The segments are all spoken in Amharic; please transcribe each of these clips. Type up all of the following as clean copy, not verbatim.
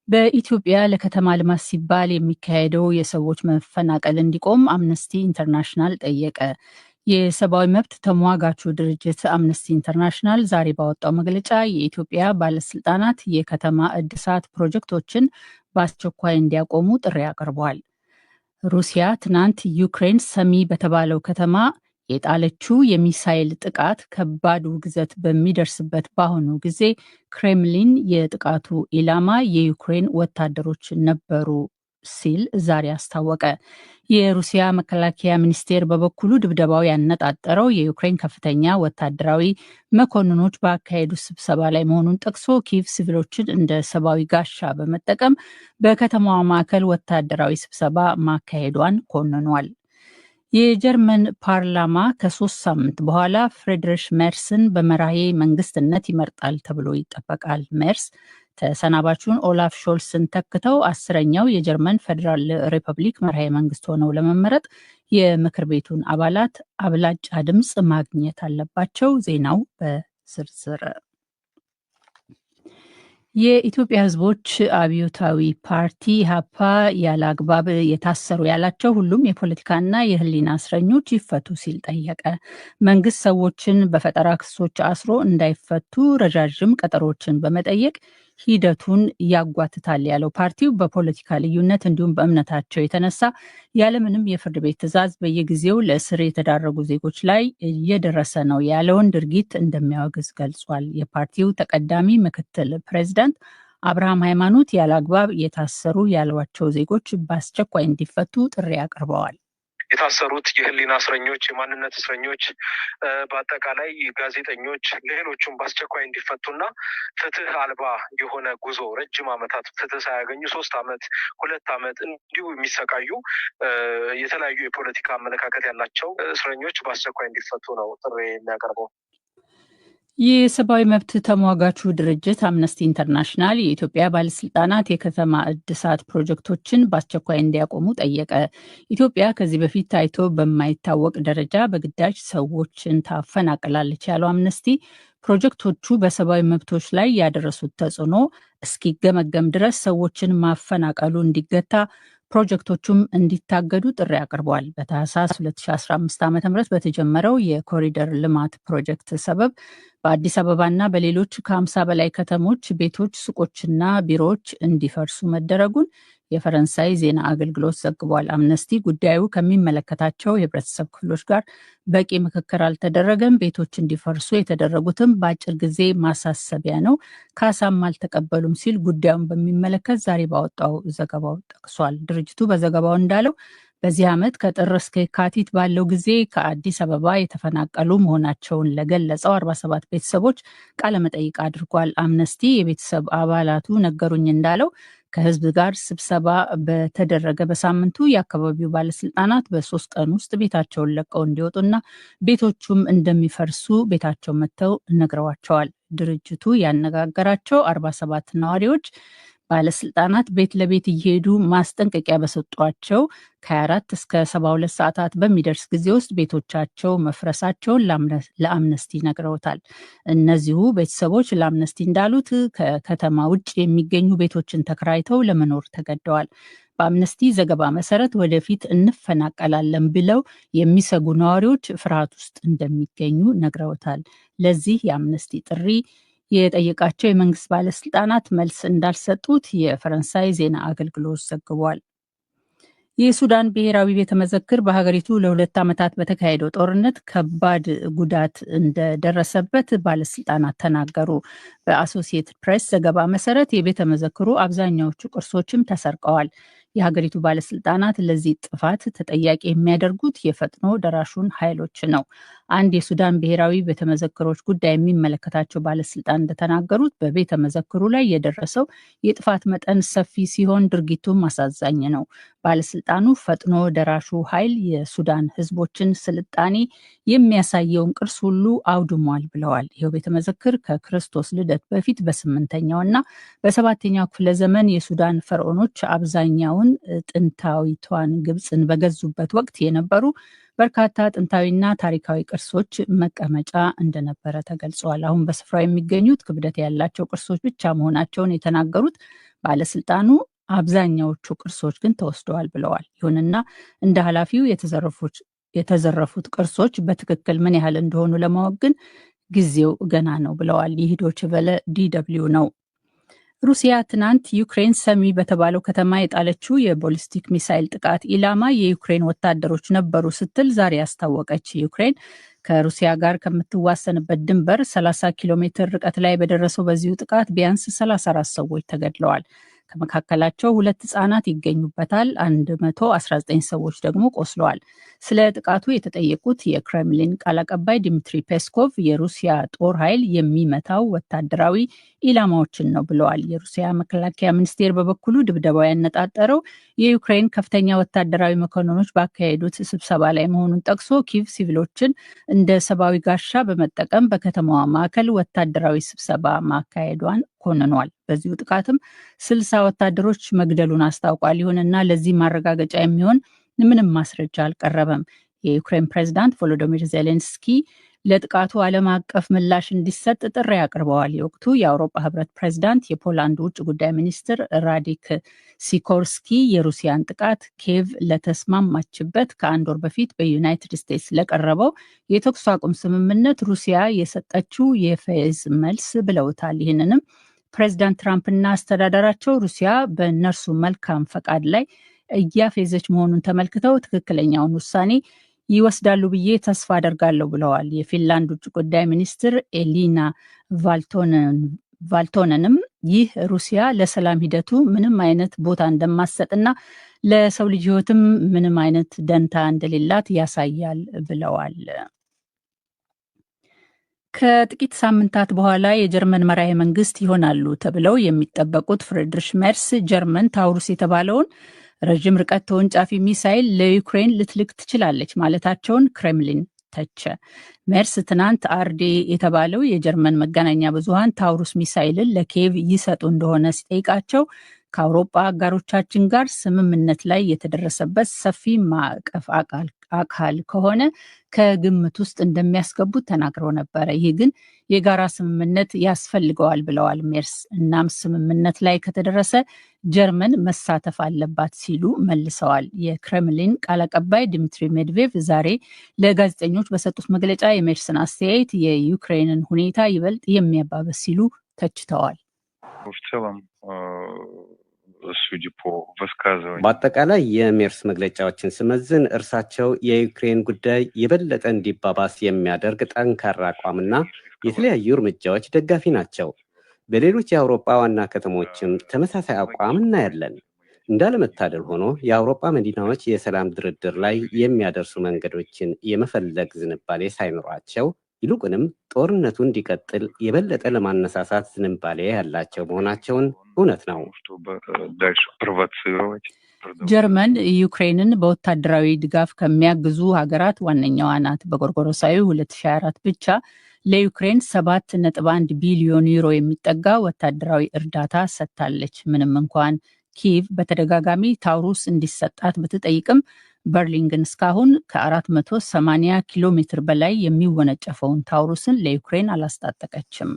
በኢትዮጵያ ለከተማ ልማት ሲባል የሚካሄደው የሰዎች መፈናቀል እንዲቆም አምነስቲ ኢንተርናሽናል ጠየቀ። የሰብአዊ መብት ተሟጋቹ ድርጅት አምነስቲ ኢንተርናሽናል ዛሬ ባወጣው መግለጫ የኢትዮጵያ ባለስልጣናት የከተማ እድሳት ፕሮጀክቶችን በአስቸኳይ እንዲያቆሙ ጥሪ አቅርበዋል። ሩሲያ ትናንት ዩክሬን ሰሚ በተባለው ከተማ የጣለችው የሚሳይል ጥቃት ከባድ ውግዘት በሚደርስበት በአሁኑ ጊዜ ክሬምሊን የጥቃቱ ኢላማ የዩክሬን ወታደሮች ነበሩ ሲል ዛሬ አስታወቀ። የሩሲያ መከላከያ ሚኒስቴር በበኩሉ ድብደባው ያነጣጠረው የዩክሬን ከፍተኛ ወታደራዊ መኮንኖች ባካሄዱ ስብሰባ ላይ መሆኑን ጠቅሶ ኪየቭ ሲቪሎችን እንደ ሰብአዊ ጋሻ በመጠቀም በከተማዋ ማዕከል ወታደራዊ ስብሰባ ማካሄዷን ኮንኗል። የጀርመን ፓርላማ ከ3 ሳምንት በኋላ ፍሬድሪሽ ሜርስን በመራሄ መንግስትነት ይመርጣል ተብሎ ይጠበቃል። ሜርስ ተሰናባቹን ኦላፍ ሾልስን ተክተው 10ኛው የጀርመን ፌዴራል ሪፐብሊክ መራሄ መንግስት ሆነው ለመመረጥ የምክር ቤቱን አባላት አብላጫ ድምፅ ማግኘት አለባቸው። ዜናው በዝርዝር። የኢትዮጵያ ሕዝቦች አብዮታዊ ፓርቲ ኢህአፓ ያለ አግባብ የታሰሩ ያላቸው ሁሉም የፖለቲካና የሕሊና እስረኞች ይፈቱ ሲል ጠየቀ። መንግስት ሰዎችን በፈጠራ ክሶች አስሮ እንዳይፈቱ ረዣዥም ቀጠሮችን በመጠየቅ ሂደቱን ያጓትታል ያለው ፓርቲው በፖለቲካ ልዩነት እንዲሁም በእምነታቸው የተነሳ ያለምንም የፍርድ ቤት ትዕዛዝ በየጊዜው ለእስር የተዳረጉ ዜጎች ላይ እየደረሰ ነው ያለውን ድርጊት እንደሚያወግዝ ገልጿል። የፓርቲው ተቀዳሚ ምክትል ፕሬዚዳንት አብርሃም ሃይማኖት ያለ አግባብ የታሰሩ ያሏቸው ዜጎች በአስቸኳይ እንዲፈቱ ጥሪ አቅርበዋል። የታሰሩት የህሊና እስረኞች፣ የማንነት እስረኞች፣ በአጠቃላይ ጋዜጠኞች፣ ሌሎቹም በአስቸኳይ እንዲፈቱና ፍትህ አልባ የሆነ ጉዞ ረጅም ዓመታት ፍትህ ሳያገኙ 3 ዓመት 2 ዓመት እንዲሁ የሚሰቃዩ የተለያዩ የፖለቲካ አመለካከት ያላቸው እስረኞች በአስቸኳይ እንዲፈቱ ነው ጥሪ የሚያቀርበው። የሰብአዊ መብት ተሟጋቹ ድርጅት አምነስቲ ኢንተርናሽናል የኢትዮጵያ ባለስልጣናት የከተማ እድሳት ፕሮጀክቶችን በአስቸኳይ እንዲያቆሙ ጠየቀ። ኢትዮጵያ ከዚህ በፊት ታይቶ በማይታወቅ ደረጃ በግዳጅ ሰዎችን ታፈናቅላለች ያለው አምነስቲ ፕሮጀክቶቹ በሰብአዊ መብቶች ላይ ያደረሱት ተጽዕኖ እስኪገመገም ድረስ ሰዎችን ማፈናቀሉ እንዲገታ ፕሮጀክቶቹም እንዲታገዱ ጥሪ አቅርበዋል። በታህሳስ 2015 ዓ.ም በተጀመረው የኮሪደር ልማት ፕሮጀክት ሰበብ በአዲስ አበባና በሌሎች ከ50 በላይ ከተሞች ቤቶች፣ ሱቆችና ቢሮዎች እንዲፈርሱ መደረጉን የፈረንሳይ ዜና አገልግሎት ዘግቧል። አምነስቲ ጉዳዩ ከሚመለከታቸው የህብረተሰብ ክፍሎች ጋር በቂ ምክክር አልተደረገም፣ ቤቶች እንዲፈርሱ የተደረጉትም በአጭር ጊዜ ማሳሰቢያ ነው፣ ካሳም አልተቀበሉም ሲል ጉዳዩን በሚመለከት ዛሬ ባወጣው ዘገባው ጠቅሷል። ድርጅቱ በዘገባው እንዳለው በዚህ ዓመት ከጥር እስከ የካቲት ባለው ጊዜ ከአዲስ አበባ የተፈናቀሉ መሆናቸውን ለገለጸው 47 ቤተሰቦች ቃለመጠይቅ አድርጓል። አምነስቲ የቤተሰብ አባላቱ ነገሩኝ እንዳለው ከህዝብ ጋር ስብሰባ በተደረገ በሳምንቱ የአካባቢው ባለስልጣናት በ3 ቀን ውስጥ ቤታቸውን ለቀው እንዲወጡና ቤቶቹም እንደሚፈርሱ ቤታቸው መጥተው ነግረዋቸዋል። ድርጅቱ ያነጋገራቸው 47 ነዋሪዎች ባለስልጣናት ቤት ለቤት እየሄዱ ማስጠንቀቂያ በሰጧቸው ከ24 እስከ 72 ሰዓታት በሚደርስ ጊዜ ውስጥ ቤቶቻቸው መፍረሳቸውን ለአምነስቲ ነግረውታል። እነዚሁ ቤተሰቦች ለአምነስቲ እንዳሉት ከከተማ ውጭ የሚገኙ ቤቶችን ተከራይተው ለመኖር ተገደዋል። በአምነስቲ ዘገባ መሰረት ወደፊት እንፈናቀላለን ብለው የሚሰጉ ነዋሪዎች ፍርሃት ውስጥ እንደሚገኙ ነግረውታል። ለዚህ የአምነስቲ ጥሪ የጠየቃቸው የመንግስት ባለስልጣናት መልስ እንዳልሰጡት የፈረንሳይ ዜና አገልግሎት ዘግቧል። የሱዳን ብሔራዊ ቤተ መዘክር በሀገሪቱ ለ2 ዓመታት በተካሄደው ጦርነት ከባድ ጉዳት እንደደረሰበት ባለስልጣናት ተናገሩ። በአሶሲየትድ ፕሬስ ዘገባ መሰረት የቤተ መዘክሩ አብዛኛዎቹ ቅርሶችም ተሰርቀዋል። የሀገሪቱ ባለስልጣናት ለዚህ ጥፋት ተጠያቂ የሚያደርጉት የፈጥኖ ደራሹን ኃይሎች ነው። አንድ የሱዳን ብሔራዊ ቤተ መዘክሮች ጉዳይ የሚመለከታቸው ባለስልጣን እንደተናገሩት በቤተ መዘክሩ ላይ የደረሰው የጥፋት መጠን ሰፊ ሲሆን ድርጊቱም አሳዛኝ ነው። ባለስልጣኑ ፈጥኖ ደራሹ ኃይል የሱዳን ሕዝቦችን ስልጣኔ የሚያሳየውን ቅርስ ሁሉ አውድሟል ብለዋል። ይኸው ቤተ መዘክር ከክርስቶስ ልደት በፊት በ8ኛው እና በ7ኛው ክፍለ ዘመን የሱዳን ፈርዖኖች አብዛኛውን ጥንታዊቷን ግብፅን በገዙበት ወቅት የነበሩ በርካታ ጥንታዊና ታሪካዊ ቅርሶች መቀመጫ እንደነበረ ተገልጸዋል። አሁን በስፍራው የሚገኙት ክብደት ያላቸው ቅርሶች ብቻ መሆናቸውን የተናገሩት ባለስልጣኑ አብዛኛዎቹ ቅርሶች ግን ተወስደዋል ብለዋል። ይሁንና እንደ ኃላፊው የተዘረፉት ቅርሶች በትክክል ምን ያህል እንደሆኑ ለማወቅ ግን ጊዜው ገና ነው ብለዋል። ይህ ዶይቼ ቬለ ዲ.ደብልዩ ነው። ሩሲያ ትናንት ዩክሬን ሰሚ በተባለው ከተማ የጣለችው የቦሊስቲክ ሚሳይል ጥቃት ኢላማ የዩክሬን ወታደሮች ነበሩ ስትል ዛሬ አስታወቀች። ዩክሬን ከሩሲያ ጋር ከምትዋሰንበት ድንበር 30 ኪሎ ሜትር ርቀት ላይ በደረሰው በዚሁ ጥቃት ቢያንስ 34 ሰዎች ተገድለዋል። ከመካከላቸው 2 ህጻናት ይገኙበታል። 119 ሰዎች ደግሞ ቆስለዋል። ስለ ጥቃቱ የተጠየቁት የክሬምሊን ቃል አቀባይ ዲሚትሪ ፔስኮቭ የሩሲያ ጦር ኃይል የሚመታው ወታደራዊ ኢላማዎችን ነው ብለዋል። የሩሲያ መከላከያ ሚኒስቴር በበኩሉ ድብደባው ያነጣጠረው የዩክሬን ከፍተኛ ወታደራዊ መኮንኖች ባካሄዱት ስብሰባ ላይ መሆኑን ጠቅሶ ኪቭ ሲቪሎችን እንደ ሰብአዊ ጋሻ በመጠቀም በከተማዋ ማዕከል ወታደራዊ ስብሰባ ማካሄዷን ኮንኗል። በዚሁ ጥቃትም 60 ወታደሮች መግደሉን አስታውቋል። ይሁንና ለዚህ ማረጋገጫ የሚሆን ምንም ማስረጃ አልቀረበም። የዩክሬን ፕሬዝዳንት ቮሎዶሚር ዜሌንስኪ ለጥቃቱ ዓለም አቀፍ ምላሽ እንዲሰጥ ጥሪ አቅርበዋል። የወቅቱ የአውሮፓ ህብረት ፕሬዝዳንት የፖላንድ ውጭ ጉዳይ ሚኒስትር ራዲክ ሲኮርስኪ የሩሲያን ጥቃት ኪየቭ ለተስማማችበት ከ1 ወር በፊት በዩናይትድ ስቴትስ ለቀረበው የተኩስ አቁም ስምምነት ሩሲያ የሰጠችው የፌዝ መልስ ብለውታል። ይህንንም ፕሬዝዳንት ትራምፕና አስተዳደራቸው ሩሲያ በእነርሱ መልካም ፈቃድ ላይ እያፌዘች መሆኑን ተመልክተው ትክክለኛውን ውሳኔ ይወስዳሉ ብዬ ተስፋ አደርጋለሁ ብለዋል። የፊንላንድ ውጭ ጉዳይ ሚኒስትር ኤሊና ቫልቶነንም ይህ ሩሲያ ለሰላም ሂደቱ ምንም አይነት ቦታ እንደማትሰጥና ለሰው ልጅ ህይወትም ምንም አይነት ደንታ እንደሌላት ያሳያል ብለዋል። ከጥቂት ሳምንታት በኋላ የጀርመን መራሄ መንግስት ይሆናሉ ተብለው የሚጠበቁት ፍሬድሪሽ ሜርስ ጀርመን ታውሩስ የተባለውን ረዥም ርቀት ተወንጫፊ ሚሳይል ለዩክሬን ልትልክ ትችላለች ማለታቸውን ክሬምሊን ተቸ። ሜርስ ትናንት አርዴ የተባለው የጀርመን መገናኛ ብዙኃን ታውሩስ ሚሳይልን ለኪየቭ ይሰጡ እንደሆነ ሲጠይቃቸው ከአውሮፓ አጋሮቻችን ጋር ስምምነት ላይ የተደረሰበት ሰፊ ማዕቀፍ አካል ከሆነ ከግምት ውስጥ እንደሚያስገቡት ተናግረው ነበረ። ይህ ግን የጋራ ስምምነት ያስፈልገዋል ብለዋል ሜርስ። እናም ስምምነት ላይ ከተደረሰ ጀርመን መሳተፍ አለባት ሲሉ መልሰዋል። የክሬምሊን ቃል አቀባይ ዲሚትሪ ሜድቬቭ ዛሬ ለጋዜጠኞች በሰጡት መግለጫ የሜርስን አስተያየት የዩክሬንን ሁኔታ ይበልጥ የሚያባበስ ሲሉ ተችተዋል። በአጠቃላይ የሜርስ መግለጫዎችን ስመዝን እርሳቸው የዩክሬን ጉዳይ የበለጠ እንዲባባስ የሚያደርግ ጠንካራ አቋምና የተለያዩ እርምጃዎች ደጋፊ ናቸው። በሌሎች የአውሮፓ ዋና ከተሞችም ተመሳሳይ አቋም እናያለን። እንዳለመታደል ሆኖ የአውሮፓ መዲናዎች የሰላም ድርድር ላይ የሚያደርሱ መንገዶችን የመፈለግ ዝንባሌ ሳይኖራቸው ይልቁንም ጦርነቱ እንዲቀጥል የበለጠ ለማነሳሳት ዝንባሌ ያላቸው መሆናቸውን እውነት ነው። ጀርመን ዩክሬንን በወታደራዊ ድጋፍ ከሚያግዙ ሀገራት ዋነኛዋ ናት። በጎርጎሮሳዊ 2024 ብቻ ለዩክሬን 7.1 ቢሊዮን ዩሮ የሚጠጋ ወታደራዊ እርዳታ ሰጥታለች። ምንም እንኳን ኪየቭ በተደጋጋሚ ታውሩስ እንዲሰጣት ብትጠይቅም በርሊን ግን እስካሁን ከ480 ኪሎ ሜትር በላይ የሚወነጨፈውን ታውሩስን ለዩክሬን አላስታጠቀችም።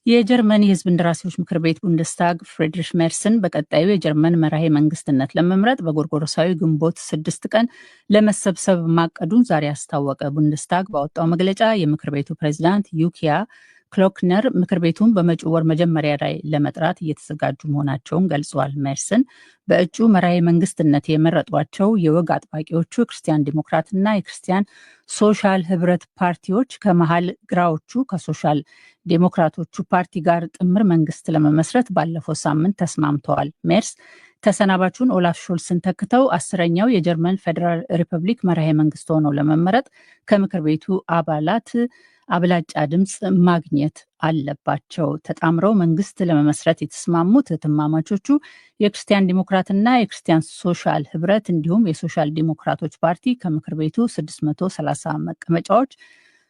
የጀርመን የሕዝብ እንደራሴዎች ምክር ቤት ቡንደስታግ ፍሬድሪሽ ሜርስን በቀጣዩ የጀርመን መራሄ መንግስትነት ለመምረጥ በጎርጎሮሳዊ ግንቦት 6 ቀን ለመሰብሰብ ማቀዱን ዛሬ አስታወቀ። ቡንደስታግ ባወጣው መግለጫ የምክር ቤቱ ፕሬዚዳንት ዩኪያ ክሎክነር ምክር ቤቱን በመጪው ወር መጀመሪያ ላይ ለመጥራት እየተዘጋጁ መሆናቸውን ገልጿል። ሜርስን በእጩ መራሄ መንግስትነት የመረጧቸው የወግ አጥባቂዎቹ ክርስቲያን ዲሞክራትና የክርስቲያን ሶሻል ህብረት ፓርቲዎች ከመሀል ግራዎቹ ከሶሻል ዴሞክራቶቹ ፓርቲ ጋር ጥምር መንግስት ለመመስረት ባለፈው ሳምንት ተስማምተዋል። ሜርስ ተሰናባቹን ኦላፍ ሾልስን ተክተው 10ኛው የጀርመን ፌዴራል ሪፐብሊክ መራሄ መንግስት ሆነው ለመመረጥ ከምክር ቤቱ አባላት አብላጫ ድምፅ ማግኘት አለባቸው። ተጣምረው መንግስት ለመመስረት የተስማሙት እህትማማቾቹ የክርስቲያን ዲሞክራትና የክርስቲያን ሶሻል ህብረት እንዲሁም የሶሻል ዲሞክራቶች ፓርቲ ከምክር ቤቱ 630 መቀመጫዎች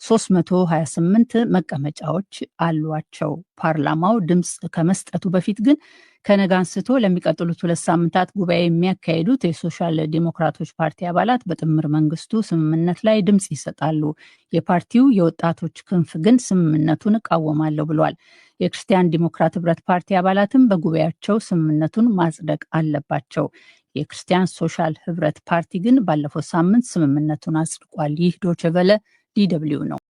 328 መቀመጫዎች አሏቸው። ፓርላማው ድምፅ ከመስጠቱ በፊት ግን ከነገ አንስቶ ለሚቀጥሉት 2 ሳምንታት ጉባኤ የሚያካሂዱት የሶሻል ዲሞክራቶች ፓርቲ አባላት በጥምር መንግስቱ ስምምነት ላይ ድምፅ ይሰጣሉ። የፓርቲው የወጣቶች ክንፍ ግን ስምምነቱን እቃወማለሁ ብሏል። የክርስቲያን ዲሞክራት ህብረት ፓርቲ አባላትም በጉባኤያቸው ስምምነቱን ማጽደቅ አለባቸው። የክርስቲያን ሶሻል ህብረት ፓርቲ ግን ባለፈው ሳምንት ስምምነቱን አጽድቋል። ይህ ዶይቼ ቬለ DW ነው።